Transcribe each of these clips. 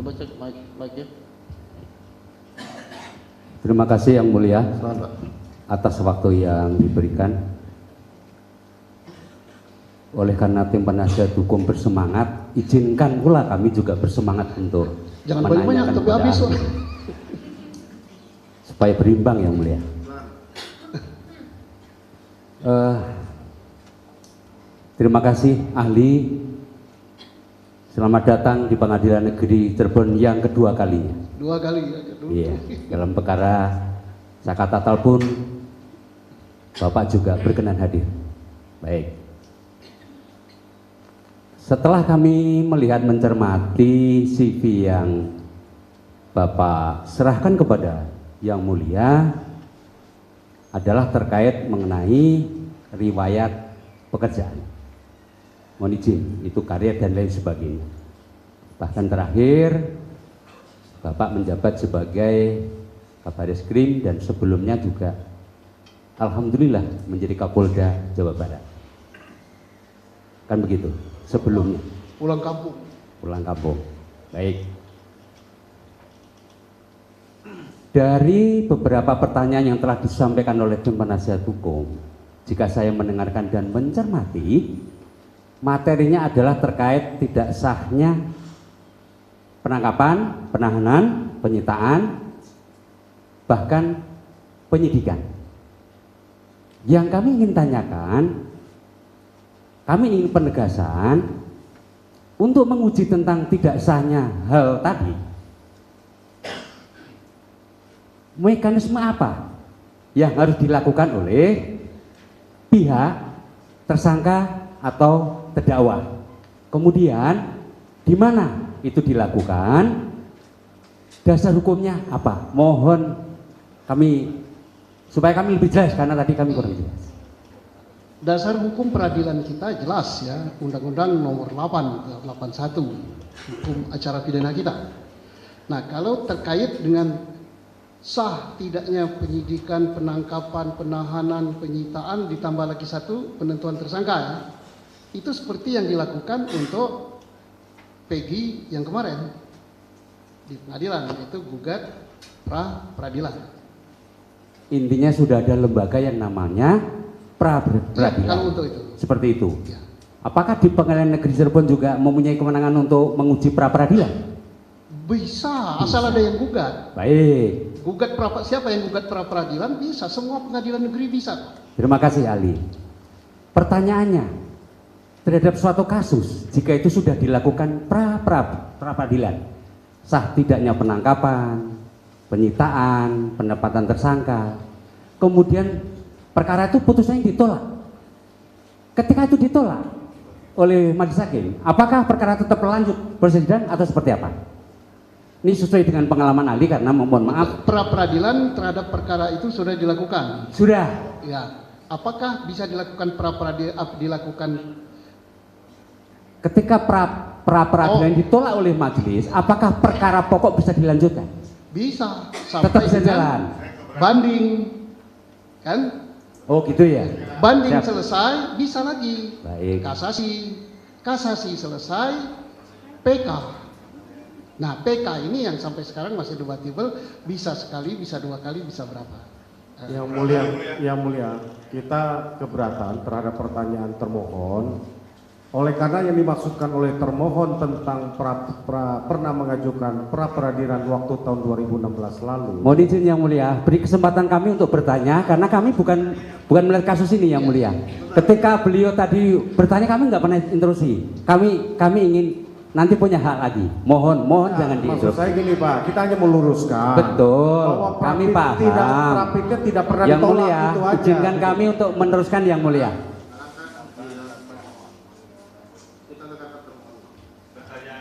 Coba cek mic-nya. Terima kasih Yang Mulia atas waktu yang diberikan. Oleh karena tim penasihat hukum bersemangat, izinkan pula kami juga bersemangat untuk jangan banyak-banyak tapi habis supaya berimbang Yang Mulia. Terima kasih ahli. Selamat datang di Pengadilan Negeri Cirebon yang kedua kalinya. Dua kali ya. Iya, dalam perkara Zakat Tatal pun Bapak juga berkenan hadir. Baik. Setelah kami melihat mencermati CV yang Bapak serahkan kepada Yang Mulia adalah terkait mengenai riwayat pekerjaan. Mohon izin, itu karir dan lain sebagainya. Bahkan terakhir Bapak menjabat sebagai Kabareskrim dan sebelumnya juga alhamdulillah menjadi Kapolda Jawa Barat. Kan begitu sebelumnya. Pulang kampung. Pulang kampung. Baik. Dari beberapa pertanyaan yang telah disampaikan oleh tim penasihat hukum, jika saya mendengarkan dan mencermati, materinya adalah terkait tidak sahnya penangkapan, penahanan, penyitaan, bahkan penyidikan. Yang kami ingin tanyakan, kami ingin penegasan untuk menguji tentang tidak sahnya hal tadi. Mekanisme apa yang harus dilakukan oleh pihak tersangka atau terdakwa? Kemudian di mana itu dilakukan? Dasar hukumnya apa? Mohon kami supaya kami lebih jelas karena tadi kami kurang jelas. Dasar hukum peradilan kita jelas ya, Undang-Undang Nomor 8 81 Hukum Acara Pidana kita. Nah, kalau terkait dengan sah tidaknya penyidikan, penangkapan, penahanan, penyitaan ditambah lagi satu penentuan tersangka ya, itu seperti yang dilakukan untuk Peggy yang kemarin di pengadilan, yaitu gugat pra peradilan. Intinya sudah ada lembaga yang namanya pra peradilan. Ya, kalau untuk itu. Seperti itu. Ya. Apakah di Pengadilan Negeri Cirebon juga mempunyai kewenangan untuk menguji pra peradilan? Bisa, asal ada yang gugat. Baik. Gugat siapa yang gugat pra peradilan bisa, semua pengadilan negeri bisa. Terima kasih ahli. Pertanyaannya, terhadap suatu kasus jika itu sudah dilakukan pra peradilan, sah tidaknya penangkapan, penyitaan, penempatan tersangka, kemudian perkara itu putusannya ditolak. Ketika itu ditolak oleh majelis hakim, apakah perkara tetap berlanjut persidangan atau seperti apa? Ini sesuai dengan pengalaman ahli karena mohon maaf. Pra peradilan terhadap perkara itu sudah dilakukan. Sudah. Ya. Apakah bisa dilakukan dilakukan ketika pra peradilan ditolak oleh majelis, apakah perkara pokok bisa dilanjutkan? Bisa. Tetap bisa jalan. Banding, kan? Oh gitu ya. Banding Siap. selesai, bisa lagi. Baik. Kasasi selesai, PK. Nah, PK ini yang sampai sekarang masih debatable, bisa sekali, bisa dua kali, bisa berapa? Yang mulia, kita keberatan terhadap pertanyaan termohon. Oleh karena yang dimaksudkan oleh termohon tentang pernah mengajukan pra peradilan waktu tahun 2016 lalu. Mohon izin Yang Mulia, beri kesempatan kami untuk bertanya karena kami bukan melihat kasus ini Yang Mulia. Ketika beliau tadi bertanya kami nggak pernah interupsi. Kami ingin nanti punya hak lagi. Mohon jangan diinterupsi. Maksud saya gini Pak, kita hanya meluruskan. Betul. Bahwa Kami paham. Prapitnya tidak pernah Yang ditolak, Mulia, itu aja. izinkan kami untuk meneruskan Yang Mulia.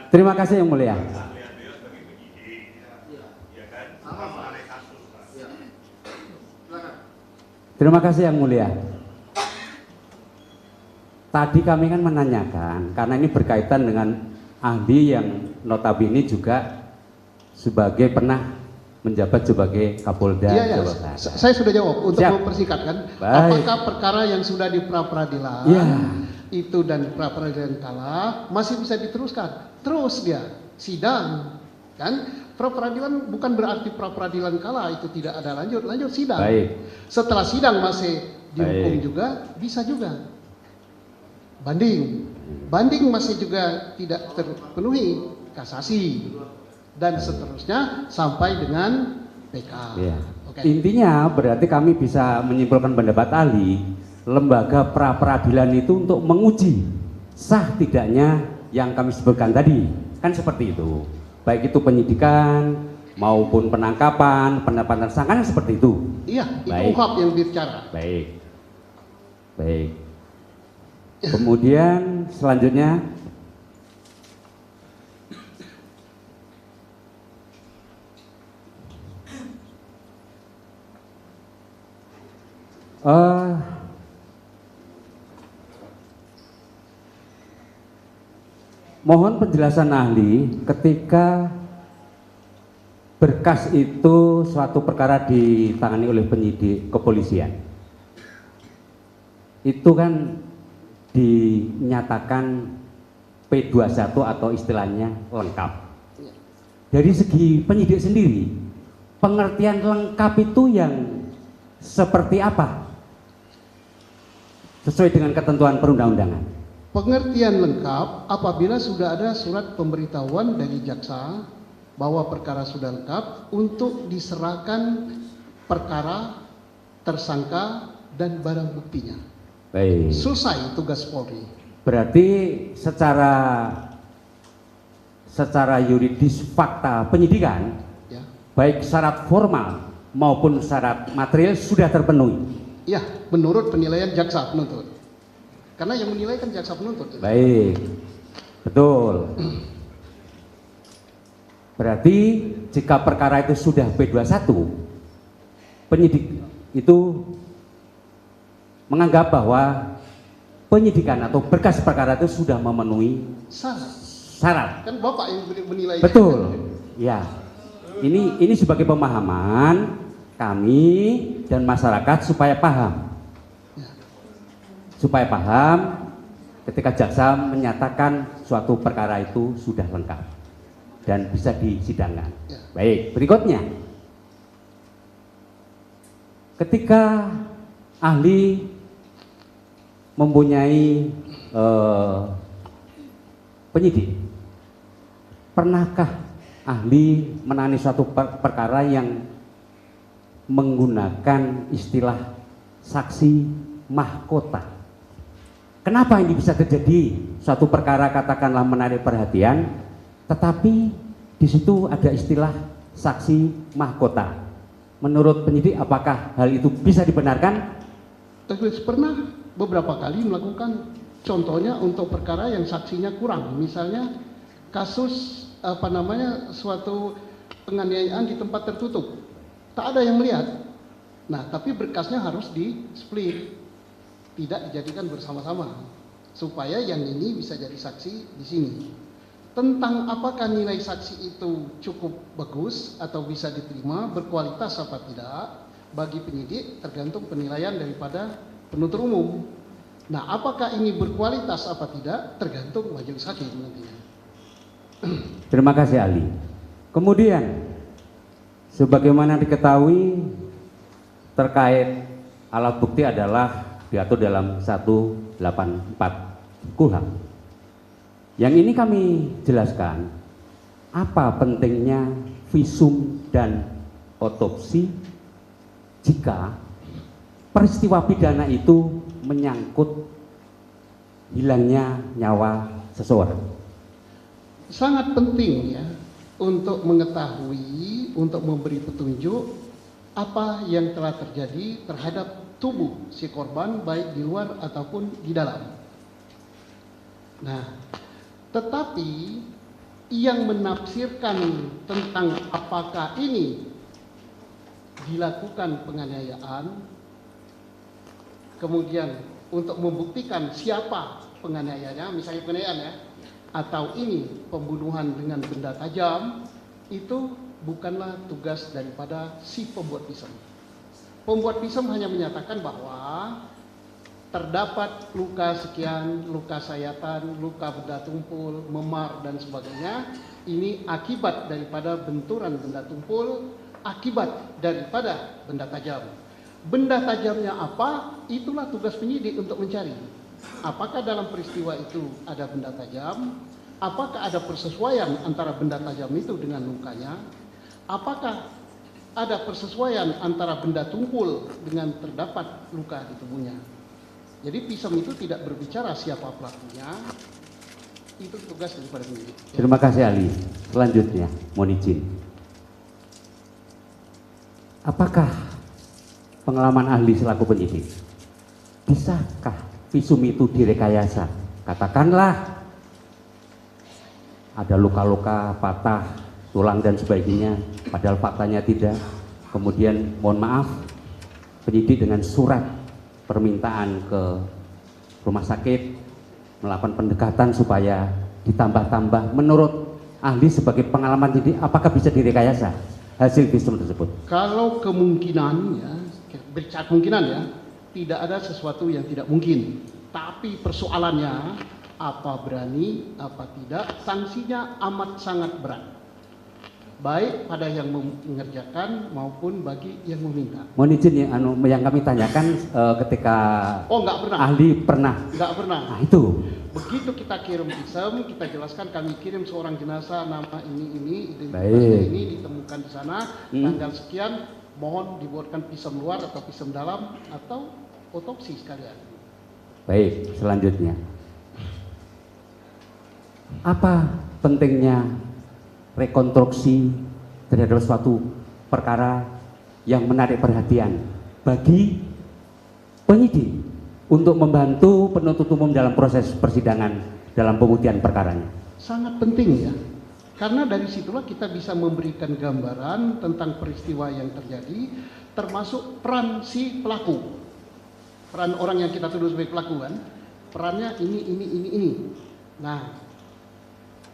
Terima kasih Yang Mulia. Terima kasih Yang Mulia. Tadi kami kan menanyakan karena ini berkaitan dengan ahli yang notabene juga sebagai pernah menjabat sebagai Kapolda Jawa Barat. Saya sudah jawab untuk Siap. mempersingkat kan. Baik. Apakah perkara yang sudah di pra peradilan itu dan pra peradilan kalah masih bisa diteruskan? Terus dia sidang Kan pra peradilan bukan berarti pra peradilan kalah itu tidak ada lanjut sidang. Baik. Setelah sidang masih dihukum Baik. juga bisa juga banding masih juga tidak terpenuhi, kasasi dan seterusnya sampai dengan PK. Ya. Oke. Intinya berarti kami bisa menyimpulkan pendapat ahli, lembaga pra peradilan itu untuk menguji sah tidaknya yang kami sebutkan tadi, kan seperti itu. Baik itu penyidikan maupun penangkapan, penetapan tersangka kan seperti itu. Iya, itu Baik. UHAP yang bicara. Baik. Baik. Kemudian selanjutnya mohon penjelasan ahli ketika berkas itu suatu perkara ditangani oleh penyidik kepolisian. Itu kan dinyatakan P21 atau istilahnya lengkap. Dari segi penyidik sendiri, pengertian lengkap itu yang seperti apa? Sesuai dengan ketentuan perundang-undangan. Pengertian lengkap apabila sudah ada surat pemberitahuan dari jaksa bahwa perkara sudah lengkap untuk diserahkan perkara, tersangka, dan barang buktinya. Baik. Selesai tugas Polri. Berarti secara yuridis fakta penyidikan, Ya, baik syarat formal maupun syarat material sudah terpenuhi. ya, menurut penilaian jaksa penuntut. Karena yang menilai kan jaksa penuntut. Baik, betul. Berarti jika perkara itu sudah P21, penyidik itu menganggap bahwa penyidikan atau berkas perkara itu sudah memenuhi Syarat. syarat. Kan Bapak yang menilai. Betul. Ya. Ini sebagai pemahaman kami dan masyarakat supaya paham. Supaya paham ketika jaksa menyatakan suatu perkara itu sudah lengkap dan bisa disidangkan. Ya. Baik, berikutnya. Ketika ahli mempunyai penyidik, pernahkah ahli menangani suatu perkara yang menggunakan istilah saksi mahkota? Kenapa ini bisa terjadi? Suatu perkara katakanlah menarik perhatian, tetapi di situ ada istilah saksi mahkota. Menurut penyidik, apakah hal itu bisa dibenarkan? Terus pernah beberapa kali melakukan, contohnya untuk perkara yang saksinya kurang, misalnya kasus suatu penganiayaan di tempat tertutup, tak ada yang melihat. Nah, tapi berkasnya harus di split, tidak dijadikan bersama-sama, supaya yang ini bisa jadi saksi di sini. Tentang apakah nilai saksi itu cukup bagus atau bisa diterima, berkualitas apa tidak, bagi penyidik tergantung penilaian daripada penuntut umum. Nah, apakah ini berkualitas apa tidak, tergantung majelis hakim nantinya. Terima kasih ahli. Kemudian, sebagaimana diketahui terkait alat bukti adalah diatur dalam 184 KUHP. Yang ini kami jelaskan apa pentingnya visum dan otopsi jika peristiwa pidana itu menyangkut hilangnya nyawa seseorang. Sangat penting ya untuk mengetahui, untuk memberi petunjuk apa yang telah terjadi terhadap tubuh si korban baik di luar ataupun di dalam. Nah, tetapi yang menafsirkan tentang apakah ini dilakukan penganiayaan, kemudian untuk membuktikan siapa penganiayanya, misalnya penganiayaan ya, atau ini pembunuhan dengan benda tajam, itu bukanlah tugas daripada si pembuat visum. Pembuat visum hanya menyatakan bahwa terdapat luka sekian, luka sayatan, luka benda tumpul, memar dan sebagainya. Ini akibat daripada benturan benda tumpul, akibat daripada benda tajam. Benda tajamnya apa? Itulah tugas penyidik untuk mencari. Apakah dalam peristiwa itu ada benda tajam? Apakah ada persesuaian antara benda tajam itu dengan lukanya? Apakah ada persesuaian antara benda tumpul dengan terdapat luka di tubuhnya? Jadi pisem itu tidak berbicara siapa pelakunya. Itu tugas daripada penyidik. Terima kasih ahli. Selanjutnya, mohon izin. Apakah pengalaman ahli selaku penyidik, bisakah visum itu direkayasa? Katakanlah ada luka-luka, patah, tulang dan sebagainya, padahal faktanya tidak. Kemudian mohon maaf, penyidik dengan surat permintaan ke rumah sakit melakukan pendekatan supaya ditambah-tambah. Menurut ahli sebagai pengalaman penyidik, apakah bisa direkayasa hasil visum tersebut? Kalau kemungkinan ya, kemungkinan ya, tidak ada sesuatu yang tidak mungkin. Tapi persoalannya apa berani, apa tidak, sanksinya amat sangat berat. Baik pada yang mengerjakan maupun bagi yang meminta. Mohon izin ya, yang kami tanyakan ketika nggak pernah. ahli pernah. Nggak pernah. Nah itu. Begitu kita kirim visum, kita jelaskan kami kirim seorang jenazah nama ini, Baik. ini ditemukan di sana, tanggal sekian, mohon dibuatkan visum luar atau visum dalam atau otopsi sekalian. Baik, selanjutnya. Apa pentingnya rekonstruksi terhadap suatu perkara yang menarik perhatian bagi penyidik untuk membantu penuntut umum dalam proses persidangan dalam pembuktian perkaranya? Sangat penting ya, karena dari situlah kita bisa memberikan gambaran tentang peristiwa yang terjadi, termasuk peran si pelaku, peran orang yang kita tuduh sebagai pelaku kan, perannya ini. Nah,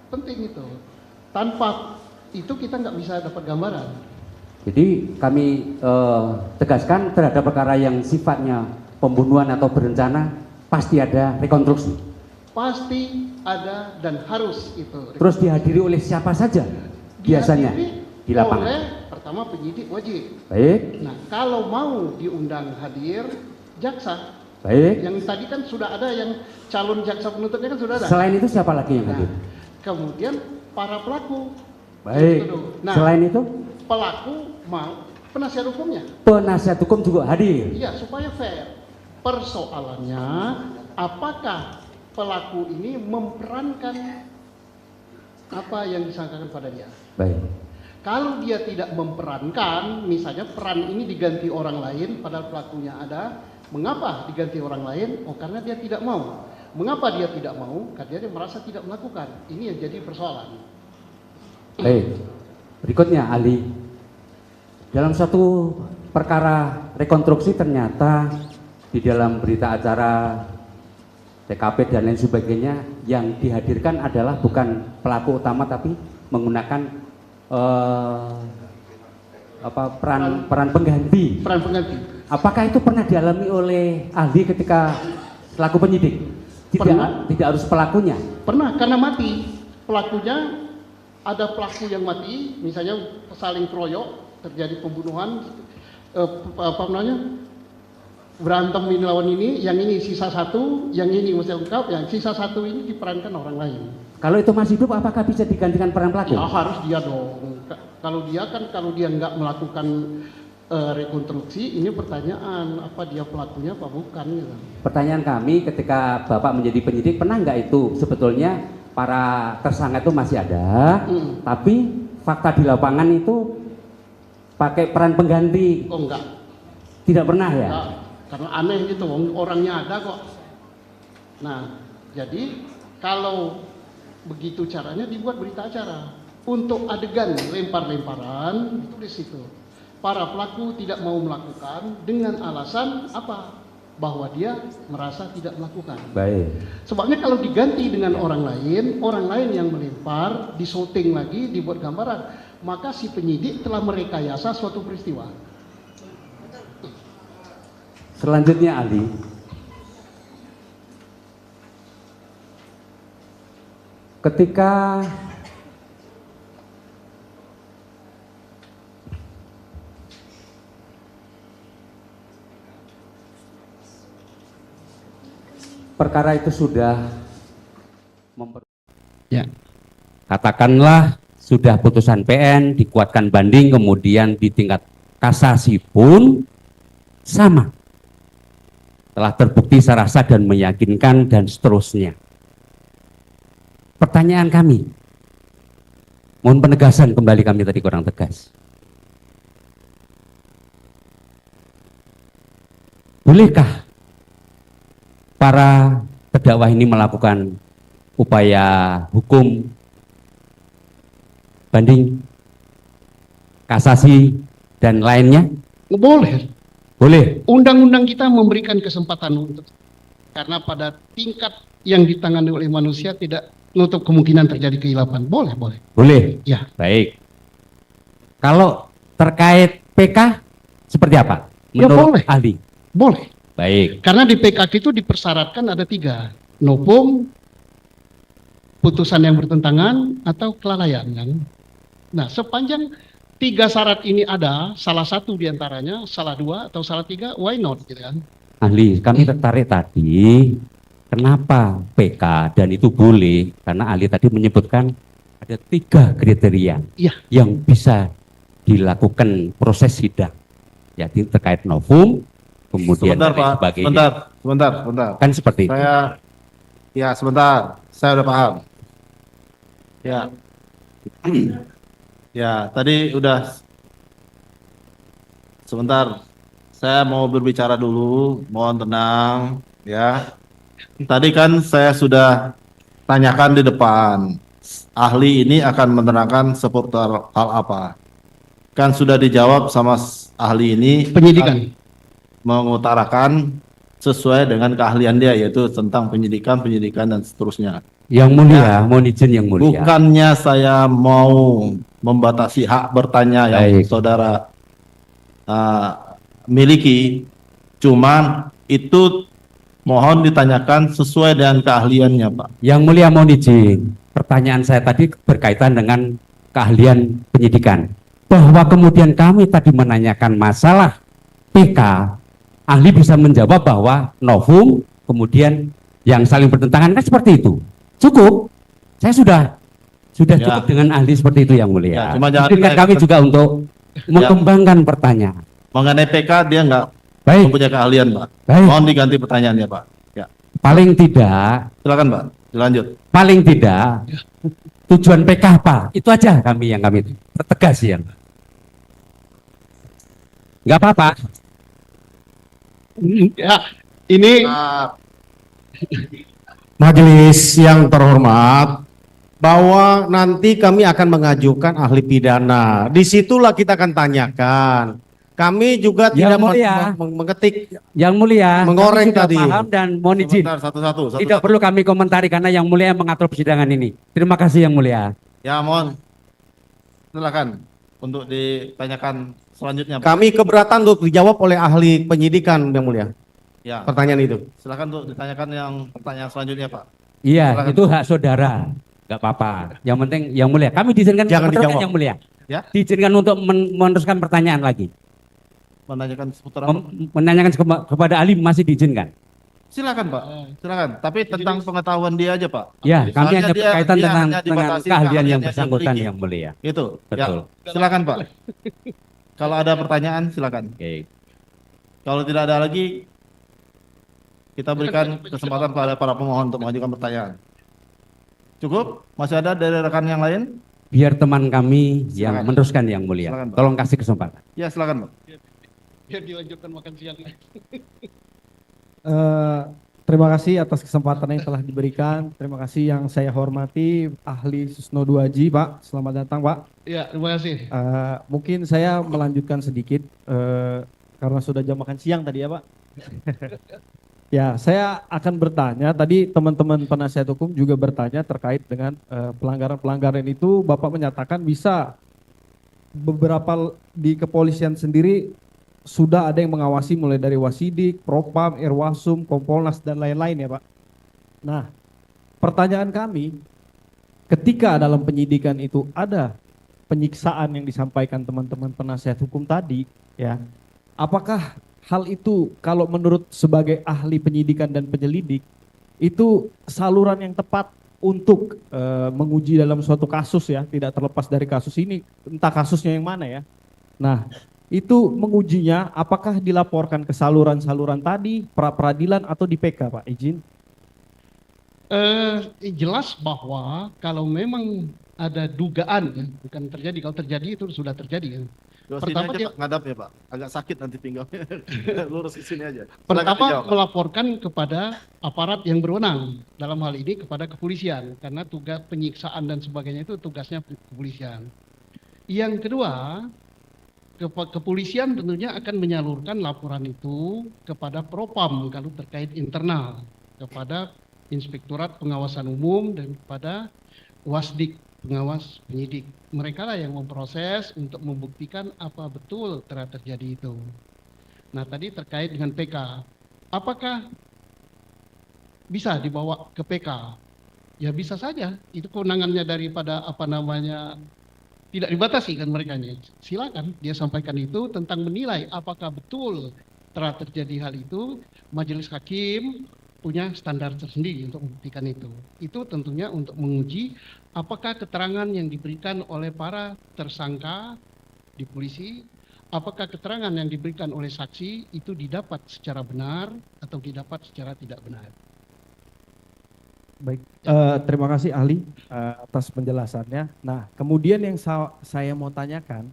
penting itu. Tanpa itu kita nggak bisa dapat gambaran. Jadi kami tegaskan terhadap perkara yang sifatnya pembunuhan atau berencana pasti ada rekonstruksi. Pasti ada dan harus itu. Terus dihadiri oleh siapa saja biasanya Dihadiri di lapangan? oleh pertama penyidik wajib. Baik, Nah, kalau mau diundang hadir jaksa. baik. Yang tadi kan sudah ada yang calon jaksa penuntutnya kan sudah ada. Selain itu siapa lagi yang Nah, hadir? kemudian para pelaku. Baik. Nah, Selain itu pelaku mau penasihat hukumnya. penasihat hukum juga hadir. Iya, supaya fair. Persoalannya, apakah pelaku ini memperankan apa yang disangkakan pada dia? Baik. Kalau dia tidak memperankan, misalnya peran ini diganti orang lain, padahal pelakunya ada. Mengapa diganti orang lain? Oh, karena dia tidak mau. Mengapa dia tidak mau? Karena dia merasa tidak melakukan. Ini yang jadi persoalan. Baik. Berikutnya ahli. Dalam satu perkara rekonstruksi ternyata di dalam berita acara TKP dan lain sebagainya yang dihadirkan adalah bukan pelaku utama tapi menggunakan peran pengganti. Peran pengganti. Apakah itu pernah dialami oleh ahli ketika selaku penyidik? Tidak harus pelakunya. Pernah, karena mati. Pelakunya ada pelaku yang mati, misalnya saling keroyok, terjadi pembunuhan, berantem ini lawan ini, yang ini sisa satu, yang ini masih lengkap, yang sisa satu ini diperankan orang lain. Kalau itu masih hidup, apakah bisa digantikan peran pelaku? Ya harus dia dong. Kalau dia nggak melakukan rekonstruksi, ini pertanyaan apa dia pelakunya apa bukan? Gitu. Pertanyaan kami ketika Bapak menjadi penyidik, pernah nggak itu sebetulnya para tersangka itu masih ada, tapi fakta di lapangan itu pakai peran pengganti? Oh enggak. Tidak pernah ya? Enggak. Karena aneh gitu, orangnya ada kok. Nah, jadi kalau begitu caranya dibuat berita acara. Untuk adegan lempar-lemparan, itu di situ. Para pelaku tidak mau melakukan dengan alasan apa? Bahwa dia merasa tidak melakukan. Baik. Sebabnya kalau diganti dengan orang lain yang melempar, disyuting lagi, dibuat gambaran, maka si penyidik telah merekayasa suatu peristiwa. Selanjutnya ahli, ketika perkara itu sudah Ya. katakanlah sudah putusan PN, dikuatkan banding, kemudian di tingkat kasasi pun sama, telah terbukti secara sah dan meyakinkan dan seterusnya. Pertanyaan kami, mohon penegasan kembali, kami tadi kurang tegas. Bolehkah para terdakwa ini melakukan upaya hukum banding, kasasi, dan lainnya? Boleh. Boleh. Undang-undang kita memberikan kesempatan untuk, karena pada tingkat yang ditangani oleh manusia tidak menutup kemungkinan terjadi kehilapan. Boleh, boleh. Boleh. Ya. Baik. Kalau terkait PK seperti apa? Ya, Menurut boleh. ahli. Boleh. Baik. Karena di PKK itu dipersyaratkan ada 3. Novum, putusan yang bertentangan, atau kelalaian. Kan? Nah, sepanjang 3 syarat ini ada, salah satu diantaranya, salah 2 atau salah 3, why not? Gitu kan? Ahli, kami tertarik tadi, kenapa PK dan itu boleh? Karena ahli tadi menyebutkan ada 3 kriteria Iya. yang bisa dilakukan proses sidang. Jadi terkait novum, kemudian Sebentar dan Pak, sebagainya. sebentar. Kan seperti itu. Sebentar, saya udah paham. Ya, ya tadi udah. Sebentar, saya mau berbicara dulu, mohon tenang, ya. Tadi kan saya sudah tanyakan di depan, ahli ini akan menerangkan seputar hal apa. Kan sudah dijawab sama ahli ini. Penyidikan. Mengutarakan sesuai dengan keahlian dia, yaitu tentang penyidikan dan seterusnya. Yang mulia, mohon izin yang mulia. Bukannya saya mau membatasi hak bertanya yang Baik. saudara miliki, cuman itu mohon ditanyakan sesuai dengan keahliannya, Pak. Yang mulia mohon izin. Pertanyaan saya tadi berkaitan dengan keahlian penyidikan. Bahwa kemudian kami tadi menanyakan masalah PK, ahli bisa menjawab bahwa novum, kemudian yang saling bertentangan, kan seperti itu. Cukup. Saya sudah Ya. cukup dengan ahli seperti itu yang mulia. Ya, cuma jangan Izinkan kami juga untuk mengembangkan pertanyaan. Mengenai PK dia nggak Baik, mempunyai keahlian, Pak. baik. Mohon diganti pertanyaannya, Pak. Ya, Paling tidak, silakan, Pak. Dilanjut. paling tidak tujuan PK apa? Itu aja kami tegas ya. Nggak apa-apa. Ya, ini Majelis yang terhormat, bahwa nanti kami akan mengajukan ahli pidana. Disitulah kita akan tanyakan. Kami juga Yang tidak mulia. mengetik. Yang mulia, Mengoreng kami sudah tadi. paham dan mohon izin. Sebentar, satu-satu. Tidak perlu kami komentari karena yang mulia yang mengatur persidangan ini. Terima kasih yang mulia. Ya, mohon. Silakan untuk ditanyakan selanjutnya, Pak. Kami keberatan untuk dijawab oleh ahli penyidikan yang mulia. Ya, Pertanyaan itu. silakan untuk ditanyakan yang pertanyaan selanjutnya, Pak. Iya, Silakan. itu hak saudara. Nggak apa-apa. Yang penting yang mulia. Kami diizinkan Jangan meneruskan dijawab. yang mulia. Ya. Diizinkan untuk meneruskan pertanyaan lagi. Menanyakan seputar apa? Menanyakan kepada ahli masih diizinkan. Silakan, Pak. Silakan. Tapi tentang pengetahuan dia aja, Pak. Ya, kami Soalnya hanya dia- berkaitan dia dengan hanya dibatasi keahlian yang keahliannya bersangkutan miliki. yang mulia. Itu. Betul. Ya, silakan, Pak. Kalau ada pertanyaan, silakan. Oke. Kalau tidak ada lagi, kita berikan kesempatan pada para pemohon untuk mengajukan pertanyaan. Cukup? Masih ada dari rekan yang lain? Biar teman kami yang Silakan. meneruskan yang mulia. Silakan, Pak. Tolong kasih kesempatan. Ya, silakan, Pak. biar dilanjutkan makan siang. Terima kasih atas kesempatan yang telah diberikan. Terima kasih yang saya hormati ahli Susno 2Ji, Pak. Selamat datang, Pak. Ya, terima kasih. Mungkin saya melanjutkan sedikit karena sudah jam makan siang tadi ya, Pak. Ya, saya akan bertanya. Tadi teman-teman penasihat hukum juga bertanya terkait dengan pelanggaran-pelanggaran itu. Bapak menyatakan bisa beberapa di kepolisian sendiri sudah ada yang mengawasi mulai dari Wasidik, Propam, Irwasum, Kompolnas dan lain-lain ya Pak. Nah, pertanyaan kami, ketika dalam penyidikan itu ada penyiksaan yang disampaikan teman-teman penasihat hukum tadi, ya, apakah hal itu kalau menurut sebagai ahli penyidikan dan penyelidik itu saluran yang tepat untuk menguji dalam suatu kasus, ya, tidak terlepas dari kasus ini, entah kasusnya yang mana, ya. Nah, itu mengujinya apakah dilaporkan ke saluran-saluran tadi, pra peradilan atau di PK, Pak? Izin. Jelas bahwa kalau memang ada dugaan, ya, bukan terjadi, kalau terjadi itu sudah terjadi. Ya. Sini Pertama aja dia- Pak, ngadap ya Pak. Agak sakit nanti pinggangnya. Lurus ke sini aja. Silakan Pertama dijawab, Pak. melaporkan kepada aparat yang berwenang, dalam hal ini kepada kepolisian, karena tugas penyiksaan dan sebagainya itu tugasnya kepolisian. Yang kedua, kepolisian tentunya akan menyalurkan laporan itu kepada Propam kalau terkait internal, kepada Inspektorat Pengawasan Umum dan kepada Wasdik, pengawas penyidik. Mereka lah yang memproses untuk membuktikan apa betul telah terjadi itu. Nah, tadi terkait dengan PK, apakah bisa dibawa ke PK? Ya bisa saja, itu kewenangannya daripada tidak dibatasi kan mereka ini. Silakan dia sampaikan itu tentang menilai apakah betul telah terjadi hal itu. Majelis hakim punya standar tersendiri untuk membuktikan itu. Itu tentunya untuk menguji apakah keterangan yang diberikan oleh para tersangka di polisi, apakah keterangan yang diberikan oleh saksi itu didapat secara benar atau didapat secara tidak benar. Baik, terima kasih ahli atas penjelasannya. Nah, kemudian yang saya mau tanyakan,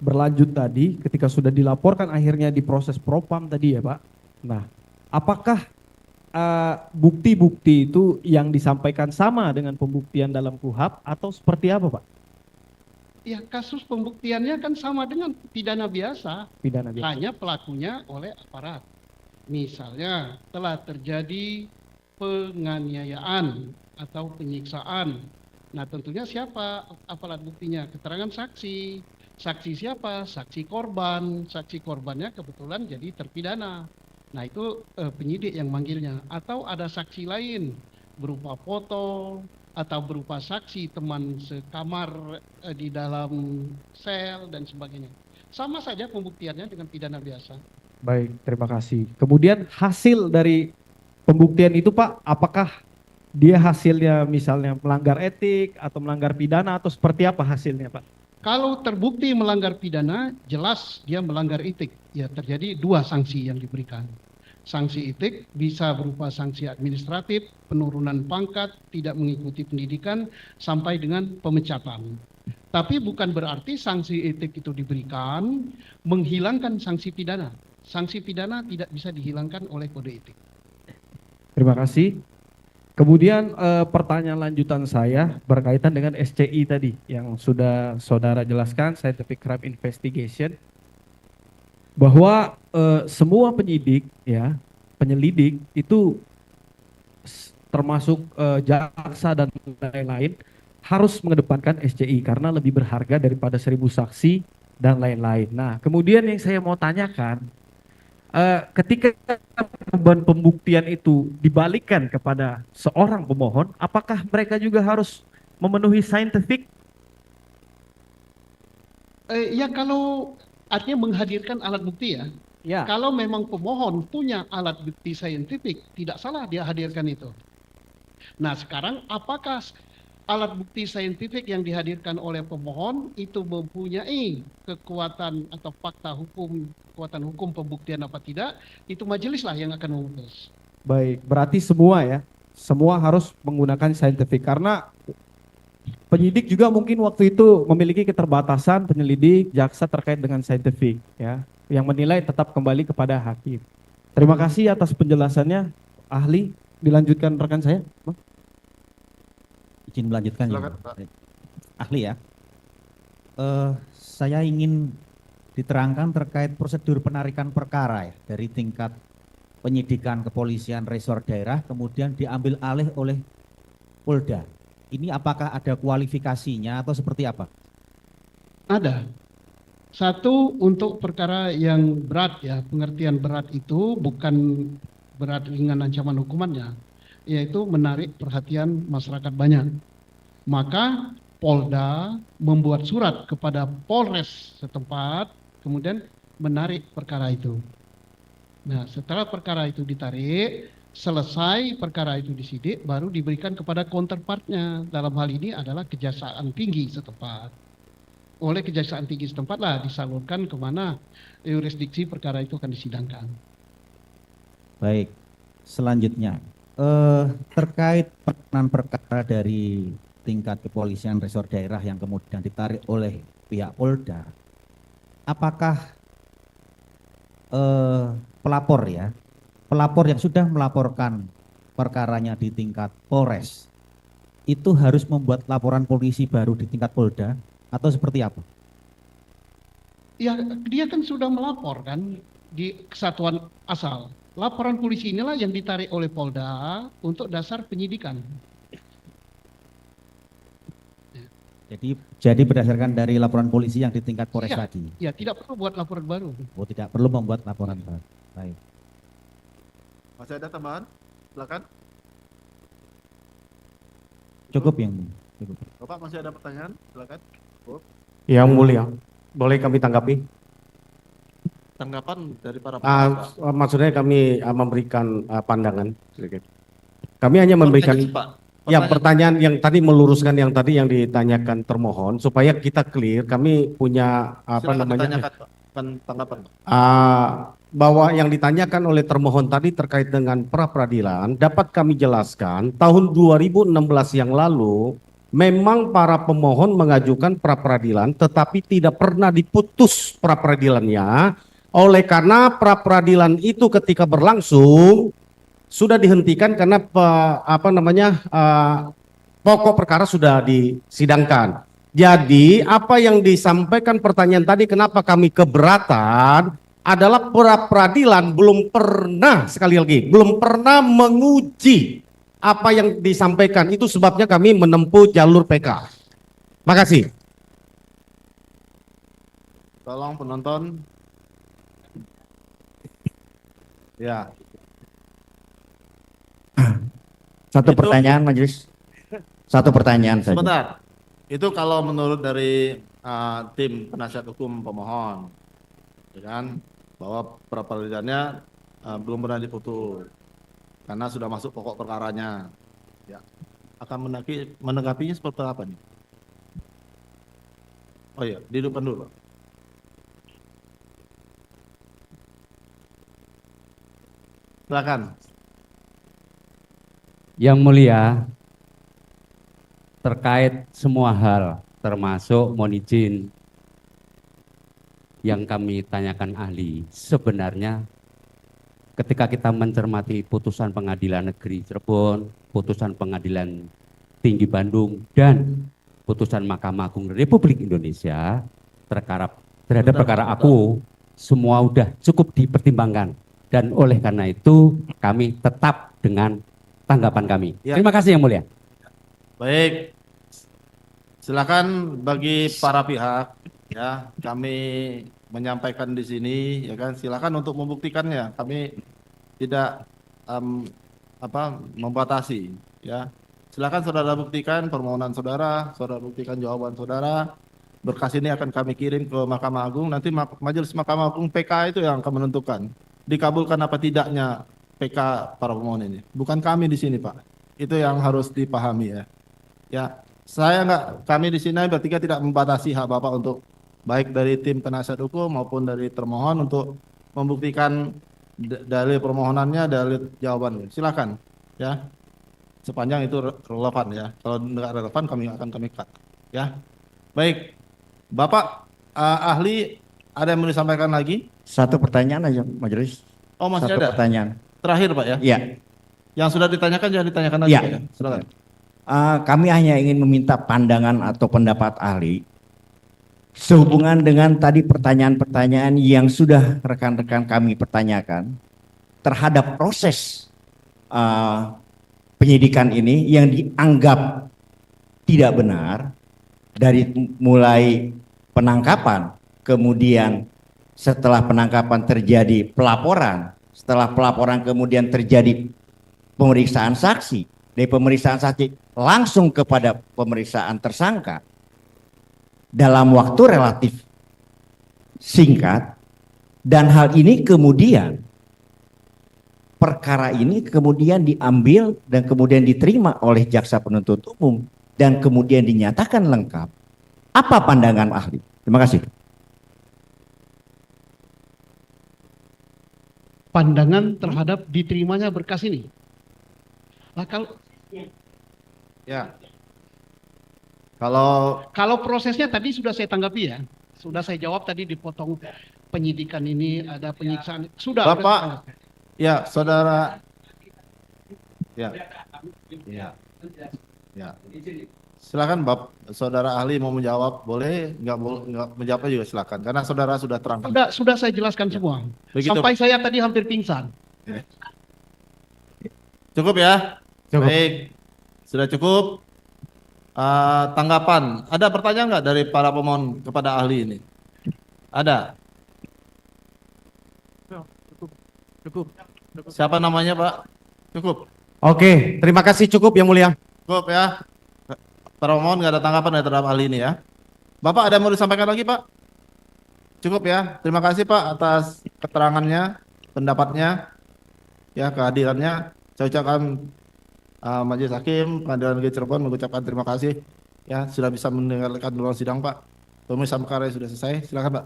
berlanjut tadi ketika sudah dilaporkan akhirnya diproses Propam tadi ya Pak. Nah, apakah bukti-bukti itu yang disampaikan sama dengan pembuktian dalam KUHP atau seperti apa Pak? Ya, kasus pembuktiannya kan sama dengan pidana biasa, Pidana biasa. hanya pelakunya oleh aparat. Misalnya telah terjadi penganiayaan atau penyiksaan. Nah, tentunya siapa alat buktinya? Keterangan saksi. Saksi siapa? Saksi korban. Saksi korbannya kebetulan jadi terpidana. Nah, itu penyidik yang manggilnya. Atau ada saksi lain berupa foto atau berupa saksi teman sekamar di dalam sel dan sebagainya. Sama saja pembuktiannya dengan pidana biasa. Baik, terima kasih. Kemudian hasil dari pembuktian itu Pak, apakah dia hasilnya misalnya melanggar etik atau melanggar pidana atau seperti apa hasilnya Pak? Kalau terbukti melanggar pidana, jelas dia melanggar etik. Ya, terjadi dua sanksi yang diberikan. Sanksi etik bisa berupa sanksi administratif, penurunan pangkat, tidak mengikuti pendidikan, sampai dengan pemecatan. Tapi bukan berarti sanksi etik itu diberikan menghilangkan sanksi pidana. Sanksi pidana tidak bisa dihilangkan oleh kode etik. Terima kasih. Kemudian pertanyaan lanjutan saya berkaitan dengan SCI tadi yang sudah saudara jelaskan, Scientific Crime Investigation, bahwa semua penyidik, ya, penyelidik itu termasuk jaksa dan lain-lain harus mengedepankan SCI karena lebih berharga daripada 1000 saksi dan lain-lain. Nah, kemudian yang saya mau tanyakan, ketika beban pembuktian itu dibalikkan kepada seorang pemohon, apakah mereka juga harus memenuhi scientific? Ya, kalau artinya menghadirkan alat bukti ya. Ya. Kalau memang pemohon punya alat bukti saintifik, tidak salah dia hadirkan itu. Nah, sekarang apakah alat bukti saintifik yang dihadirkan oleh pemohon itu mempunyai kekuatan atau fakta hukum, kekuatan hukum pembuktian apa tidak, itu majelis lah yang akan memutus. Baik, berarti semua ya, semua harus menggunakan scientific karena penyidik juga mungkin waktu itu memiliki keterbatasan, penyelidik, jaksa terkait dengan scientific ya, yang menilai tetap kembali kepada hakim. Terima kasih atas penjelasannya, ahli. Dilanjutkan rekan saya, Bang. Izin melanjutkan ya, Silakan, Pak. ahli ya. Saya ingin diterangkan terkait prosedur penarikan perkara ya, dari tingkat penyidikan kepolisian resor daerah kemudian diambil alih oleh Polda. Ini apakah ada kualifikasinya atau seperti apa? Ada. Satu, untuk perkara yang berat ya, pengertian berat itu bukan berat ringan ancaman hukumannya, yaitu menarik perhatian masyarakat banyak. Maka Polda membuat surat kepada Polres setempat, kemudian menarik perkara itu. Nah, setelah perkara itu ditarik, selesai perkara itu disidik, baru diberikan kepada counterpartnya. Dalam hal ini adalah Kejaksaan Tinggi setempat. Oleh Kejaksaan Tinggi setempat lah disalurkan kemana yurisdiksi perkara itu akan disidangkan. Baik, selanjutnya terkait penanganan perkara dari tingkat kepolisian resor daerah yang kemudian ditarik oleh pihak Polda, apakah pelapor yang sudah melaporkan perkaranya di tingkat Polres itu harus membuat laporan polisi baru di tingkat Polda atau seperti apa? Ya, dia kan sudah melapor kan di kesatuan asal. Laporan polisi inilah yang ditarik oleh Polda untuk dasar penyidikan. Jadi berdasarkan dari laporan polisi yang di tingkat Polres Iya. tadi. Ya, tidak perlu buat laporan baru. Oh, tidak perlu membuat laporan baru. Baik. Masih ada tambahan? Silakan. Cukup yang cukup. Bapak masih ada pertanyaan? Silakan. Yang mulia, boleh kami tanggapi? Tanggapan dari para Maksudnya kami memberikan pandangan sedikit. Kami hanya memberikan pertanyaan yang tadi meluruskan yang tadi yang ditanyakan termohon supaya kita clear. Kami punya tanggapan. Bahwa yang ditanyakan oleh termohon tadi terkait dengan pra peradilan dapat kami jelaskan tahun 2016 yang lalu memang para pemohon mengajukan pra peradilan tetapi tidak pernah diputus pra peradilannya. Oleh karena pra peradilan itu ketika berlangsung sudah dihentikan karena pokok perkara sudah disidangkan. Jadi apa yang disampaikan pertanyaan tadi kenapa kami keberatan adalah pra peradilan belum pernah, sekali lagi, belum pernah menguji apa yang disampaikan. Itu sebabnya kami menempuh jalur PK. Makasih. Tolong penonton. Ya. Satu pertanyaan majelis. Satu pertanyaan saja. Sebentar. Itu kalau menurut dari tim penasihat hukum pemohon, ya kan, bahwa pra peradilannya belum pernah diputus karena sudah masuk pokok perkaranya. Ya. Akan menanggapinya seperti apa nih? Oh iya, dihidupkan dulu. Silakan. Yang mulia, terkait semua hal termasuk mohon izin yang kami tanyakan ahli, sebenarnya ketika kita mencermati putusan Pengadilan Negeri Cirebon, putusan Pengadilan Tinggi Bandung, dan putusan Mahkamah Agung Republik Indonesia terhadap perkara aku, semua sudah cukup dipertimbangkan. Dan oleh karena itu kami tetap dengan tanggapan kami. Ya. Terima kasih yang mulia. Baik. Silakan bagi para pihak ya, kami menyampaikan di sini ya kan, silakan untuk membuktikannya. Kami tidak membatasi ya. Silakan saudara buktikan permohonan saudara, saudara buktikan jawaban saudara. Berkas ini akan kami kirim ke Mahkamah Agung, nanti Majelis Mahkamah Agung PK itu yang akan menentukan dikabulkan apa tidaknya PK para pemohon ini. Bukan kami di sini, Pak. Itu yang harus dipahami ya. Ya, kami di sini bertiga tidak membatasi hak Bapak untuk baik dari tim penasihat hukum maupun dari termohon untuk membuktikan dalil permohonannya, dalil jawabannya. Silakan ya. Sepanjang itu relevan ya. Kalau tidak relevan kami cut ya. Baik. Bapak ahli ada yang mau disampaikan lagi? Satu pertanyaan aja majelis. Oh, masih Satu ada. pertanyaan. Terakhir, Pak ya. Iya. Yang sudah ditanyakan jangan ditanyakan lagi Ya. Pak, ya. Silakan. Kami hanya ingin meminta pandangan atau pendapat ahli sehubungan dengan tadi pertanyaan-pertanyaan yang sudah rekan-rekan kami pertanyakan terhadap proses penyidikan ini yang dianggap tidak benar dari mulai penangkapan, kemudian setelah penangkapan terjadi pelaporan, setelah pelaporan kemudian terjadi pemeriksaan saksi, dari pemeriksaan saksi langsung kepada pemeriksaan tersangka dalam waktu relatif singkat, dan hal ini kemudian perkara ini kemudian diambil dan kemudian diterima oleh jaksa penuntut umum dan kemudian dinyatakan lengkap. Apa pandangan ahli? Terima kasih. Pandangan terhadap diterimanya berkas ini. Nah, Ya. Kalau prosesnya tadi sudah saya tanggapi ya. Sudah saya jawab tadi, dipotong penyidikan ini, ada penyiksaan. Sudah. Bapak, ya saudara, ya, ya, ya. Silakan saudara ahli mau menjawab, boleh nggak menjawabnya juga silakan, karena saudara sudah terangkan. Sudah saya jelaskan semua. Begitu. Sampai saya tadi hampir pingsan. Cukup ya? Cukup. Baik, sudah cukup. Tanggapan, ada pertanyaan nggak dari para pemohon kepada ahli ini? Ada? Cukup. Siapa namanya Pak? Cukup. Oke, terima kasih, cukup Yang Mulia. Cukup ya. Para pemohon nggak ada tanggapan ya terhadap ahli ini ya. Bapak ada yang mau disampaikan lagi Pak? Cukup ya. Terima kasih Pak atas keterangannya, pendapatnya, ya kehadirannya. Saya ucapkan Majelis Hakim Pengadilan Negeri Cirebon mengucapkan terima kasih ya sudah bisa mendengarkan ruang sidang Pak. Pemeriksaan perkara sudah selesai. Silakan Pak.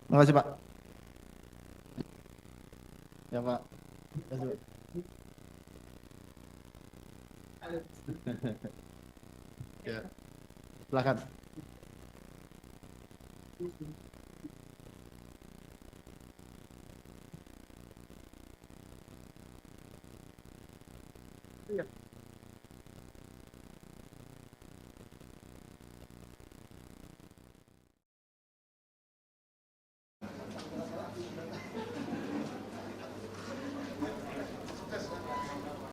Terima kasih Pak. Ya Pak. Terima kasih. Ya. Silakan. Iya.